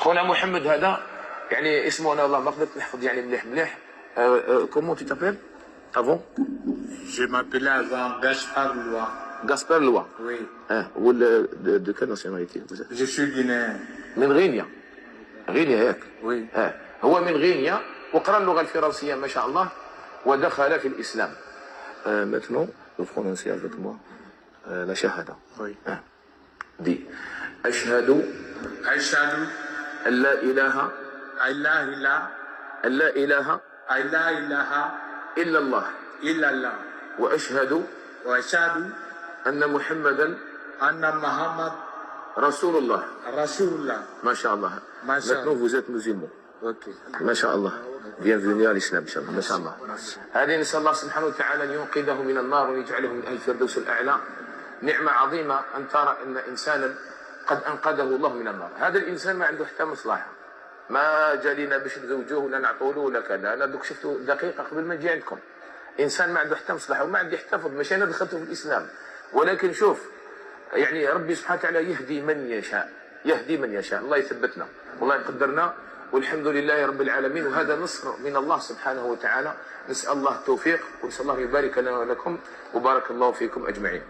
خونا محمد هذا يعني اسمه انا والله ما قدرت نحفظ يعني مليح مليح. كومون تي تابيل افون؟ Je m'appelais avant Gaspard Loa. Gaspard Loa. Oui. De quelle nationalité vous êtes؟ Je suis guinéen. من غينيا. غينيا ياك؟ Oui. هو من غينيا وقرأ اللغة الفرنسية ما شاء الله ودخل في الإسلام. maintenant vous prononcez avec moi la shahada. Oui. دي أشهد أشهد أن لا إله أن لا إله أن لا إله أن لا إله إلا الله إلا الله وأشهد وأشهد أن محمدا أن محمد رسول الله. رسول الله. ما شاء الله. ما شاء maintenant الله. vous êtes musulman. Ok. ما شاء الله. bienvenue à l'islam إن شاء الله. ما شاء الله. هذه نسأل الله سبحانه وتعالى أن ينقذه من النار ويجعله من أهل الفردوس الأعلى. نعمة عظيمة أن ترى أن إنسانا قد أنقذه الله من النار. هذا الإنسان ما عنده حتى مصلحة، ما جا لنا باش نزوجوه ولا نعطوه له ولا كذا. أنا دوك شفتو دقيقة قبل ما نجي عندكم، إنسان ما عنده حتى مصلحة وما عندي حتى فضل، ماشي أنا دخلته في الإسلام، ولكن شوف يعني ربي سبحانه وتعالى يهدي من يشاء، يهدي من يشاء. الله يثبتنا والله يقدرنا والحمد لله رب العالمين. وهذا نصر من الله سبحانه وتعالى. نسأل الله التوفيق ونسأل الله يبارك لنا ولكم وبارك الله فيكم أجمعين.